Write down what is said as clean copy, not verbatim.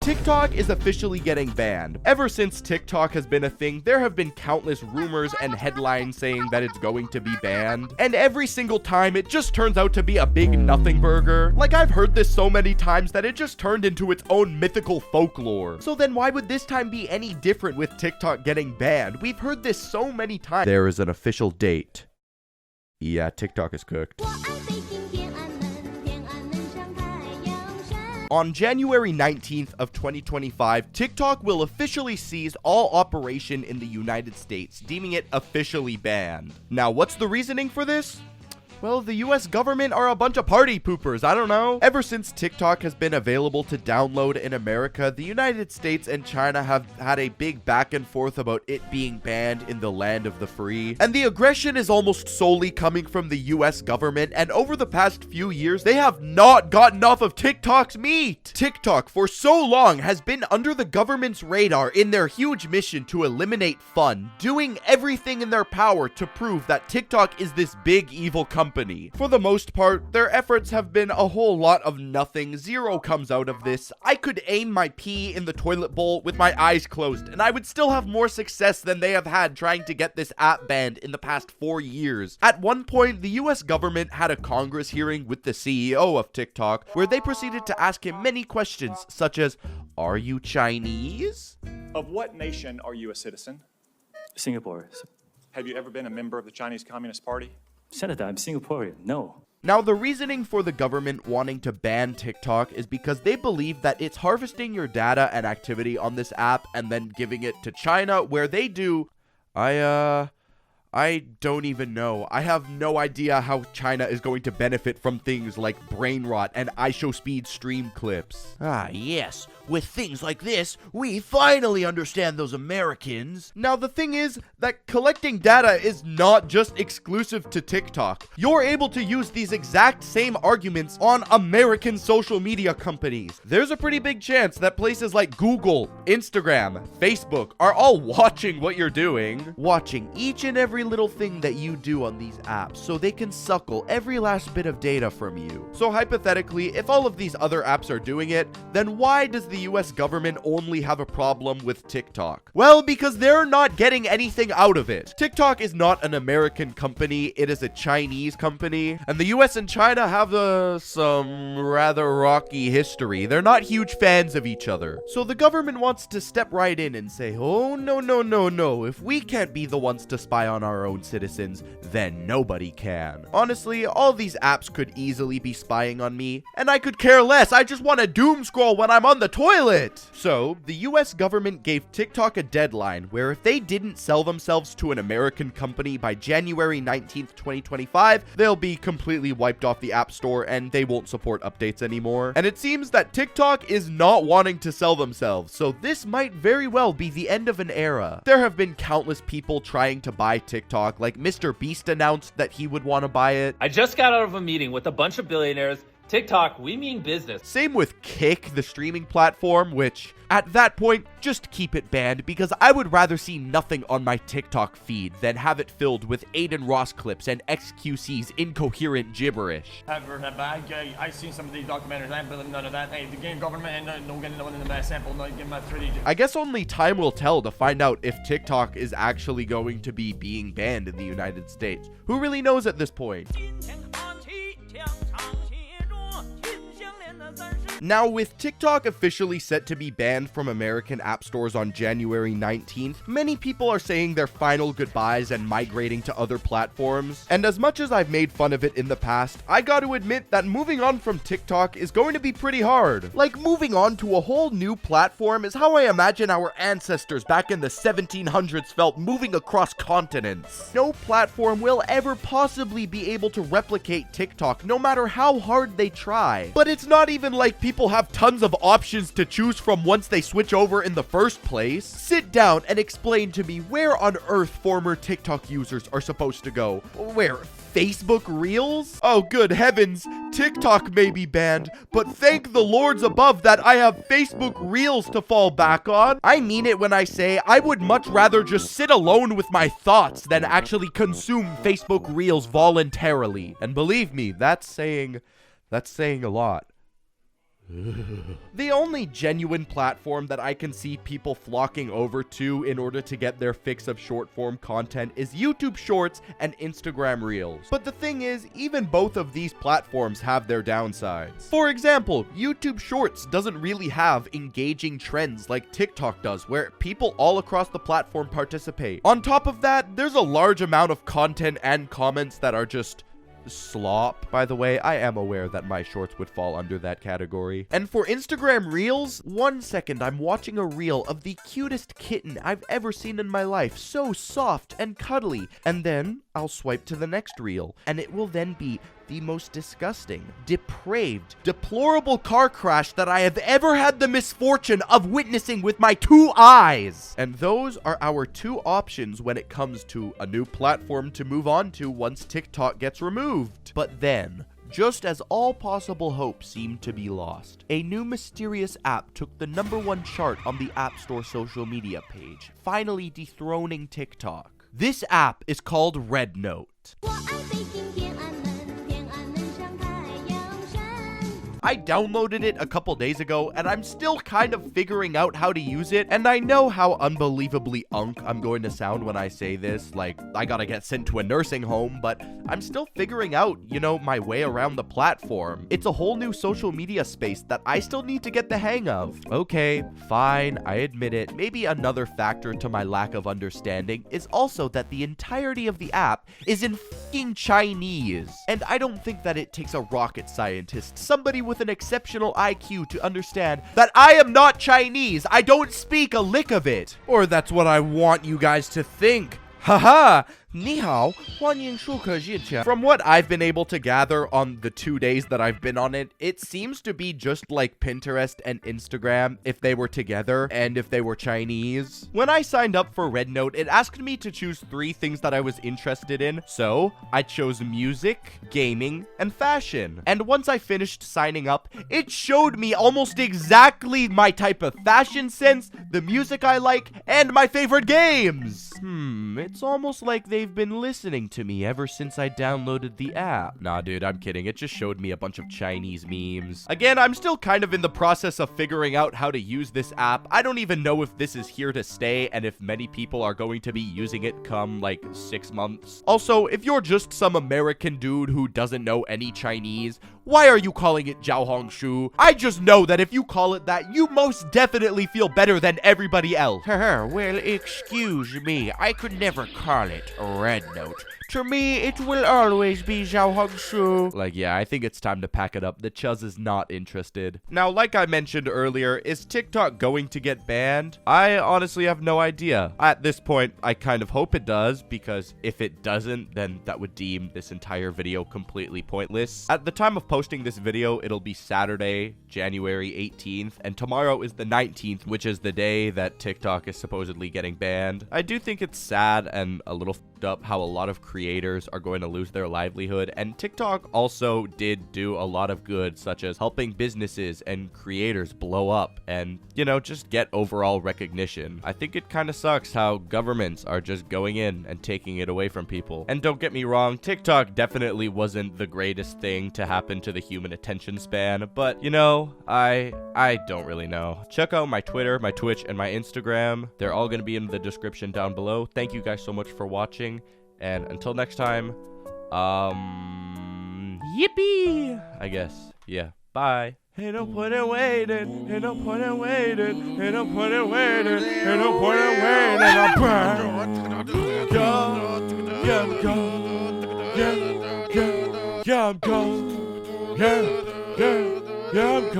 TikTok is officially getting banned. Ever since TikTok has been a thing, there have been countless rumors and headlines saying that it's going to be banned. And every single time, it just turns out to be a big nothing burger. Like, I've heard this so many times that it just turned into its own mythical folklore. So then why would this time be any different with TikTok getting banned? We've heard this so many times. There is an official date. Yeah, TikTok is cooked. On January 19th of 2025, TikTok will officially cease all operation in the United States, deeming it officially banned. Now, what's the reasoning for this? Well, the US government are a bunch of party poopers, I don't know. Ever since TikTok has been available to download in America, the United States and China have had a big back and forth about it being banned in the land of the free. And the aggression is almost solely coming from the US government, and over the past few years, they have not gotten off of TikTok's meat. TikTok, for so long, has been under the government's radar in their huge mission to eliminate fun, doing everything in their power to prove that TikTok is this big evil company. For the most part, their efforts have been a whole lot of nothing. Zero comes out of this. I could aim my pee in the toilet bowl with my eyes closed, and I would still have more success than they have had trying to get this app banned in the past 4 years. At one point, the US government had a Congress hearing with the CEO of TikTok, where they proceeded to ask him many questions, such as, "Are you Chinese?" Of what nation are you a citizen? Singapore. Have you ever been a member of the Chinese Communist Party? Senator, I'm Singaporean. No. Now, the reasoning for the government wanting to ban TikTok is because they believe that it's harvesting your data and activity on this app and then giving it to China, where they do, I don't even know. I have no idea how China is going to benefit from things like brain rot and ISOSpeed stream clips. Ah, yes. With things like this, we finally understand those Americans. Now, the thing is that collecting data is not just exclusive to TikTok. You're able to use these exact same arguments on American social media companies. There's a pretty big chance that places like Google, Instagram, Facebook are all watching what you're doing, watching each and every little thing that you do on these apps, so they can suckle every last bit of data from you. So hypothetically, if all of these other apps are doing it, then why does the US government only have a problem with TikTok? Well, because they're not getting anything out of it. TikTok is not an American company, it is a Chinese company, and the US and China have some rather rocky history. They're not huge fans of each other. So the government wants to step right in and say, oh, no. If we can't be the ones to spy on our own citizens, then nobody can. Honestly, all these apps could easily be spying on me, and I could care less. I just want to doom scroll when I'm on the toilet. So, the US government gave TikTok a deadline where if they didn't sell themselves to an American company by January 19th, 2025, they'll be completely wiped off the App Store and they won't support updates anymore. And it seems that TikTok is not wanting to sell themselves, so this might very well be the end of an era. There have been countless people trying to buy TikTok, like Mr. Beast announced that he would want to buy it. I just got out of a meeting with a bunch of billionaires. TikTok, we mean business. Same with Kick, the streaming platform, which at that point, just keep it banned because I would rather see nothing on my TikTok feed than have it filled with Aiden Ross clips and XQC's incoherent gibberish. I've seen some of these documentaries. I ain't believe none of that. Hey, the game government ain't no getting no one in the best sample. No, give my 3D. I guess only time will tell to find out if TikTok is actually going to be being banned in the United States. Who really knows at this point? Now, with TikTok officially set to be banned from American app stores on January 19th, many people are saying their final goodbyes and migrating to other platforms. And as much as I've made fun of it in the past, I gotta admit that moving on from TikTok is going to be pretty hard. Like, moving on to a whole new platform is how I imagine our ancestors back in the 1700s felt moving across continents. No platform will ever possibly be able to replicate TikTok, no matter how hard they try. But it's not even like people have tons of options to choose from once they switch over in the first place. Sit down and explain to me where on earth former TikTok users are supposed to go. Where? Facebook Reels? Oh, good heavens, TikTok may be banned, but thank the lords above that I have Facebook Reels to fall back on. I mean it when I say I would much rather just sit alone with my thoughts than actually consume Facebook Reels voluntarily. And believe me, that's saying a lot. The only genuine platform that I can see people flocking over to in order to get their fix of short-form content is YouTube Shorts and Instagram Reels. But the thing is, even both of these platforms have their downsides. For example, YouTube Shorts doesn't really have engaging trends like TikTok does, where people all across the platform participate. On top of that, there's a large amount of content and comments that are just slop. By the way, I am aware that my shorts would fall under that category. And for Instagram Reels, 1 second I'm watching a reel of the cutest kitten I've ever seen in my life, so soft and cuddly, and then I'll swipe to the next reel, and it will then be the most disgusting, depraved, deplorable car crash that I have ever had the misfortune of witnessing with my 2 eyes. And those are our 2 options when it comes to a new platform to move on to once TikTok gets removed. But then, just as all possible hope seemed to be lost, a new mysterious app took the #1 chart on the App Store social media page, finally dethroning TikTok. This app is called RedNote. I downloaded it a couple days ago, and I'm still kind of figuring out how to use it, and I know how unbelievably I'm going to sound when I say this, like I gotta get sent to a nursing home, but I'm still figuring out, my way around the platform. It's a whole new social media space that I still need to get the hang of. Okay, fine, I admit it. Maybe another factor to my lack of understanding is also that the entirety of the app is in f***ing Chinese, and I don't think that it takes a rocket scientist, somebody with an exceptional IQ to understand that I am not Chinese. I don't speak a lick of it. Or that's what I want you guys to think. Haha! Ni hao,欢迎收看日前. From what I've been able to gather on the 2 days that I've been on it, it seems to be just like Pinterest and Instagram if they were together and if they were Chinese. When I signed up for RedNote, it asked me to choose 3 things that I was interested in. So I chose music, gaming, and fashion. And once I finished signing up, it showed me almost exactly my type of fashion sense, the music I like, and my favorite games. It's almost like they've been listening to me ever since I downloaded the app. Nah, dude, I'm kidding. It just showed me a bunch of Chinese memes. Again, I'm still kind of in the process of figuring out how to use this app. I don't even know if this is here to stay and if many people are going to be using it come, like, 6 months. Also, if you're just some American dude who doesn't know any Chinese, why are you calling it Jiaohongshu? I just know that if you call it that, you most definitely feel better than everybody else. Well, excuse me, I could never call it RedNote. To me, it will always be Jiaohongshu. Like, yeah, I think it's time to pack it up. The Chuz is not interested. Now, like I mentioned earlier, is TikTok going to get banned? I honestly have no idea. At this point, I kind of hope it does, because if it doesn't, then that would deem this entire video completely pointless. At the time of posting this video, it'll be Saturday, January 18th, and tomorrow is the 19th, which is the day that TikTok is supposedly getting banned. I do think it's sad and a little f***ed up how a lot of creators are going to lose their livelihood, and TikTok also did do a lot of good, such as helping businesses and creators blow up and, just get overall recognition. I think it kind of sucks how governments are just going in and taking it away from people. And don't get me wrong, TikTok definitely wasn't the greatest thing to happen to the human attention span, but, I don't really know. Check out my Twitter, my Twitch, and my Instagram. They're all going to be in the description down below. Thank you guys so much for watching. And until next time, yippee, I guess. Yeah, bye. Ain't no point in waiting, ain't no point in waiting, ain't no point in waiting, ain't no point in waiting. I'm burning. Yeah, I'm gone. Yeah, I'm gone. Yeah, I'm gone.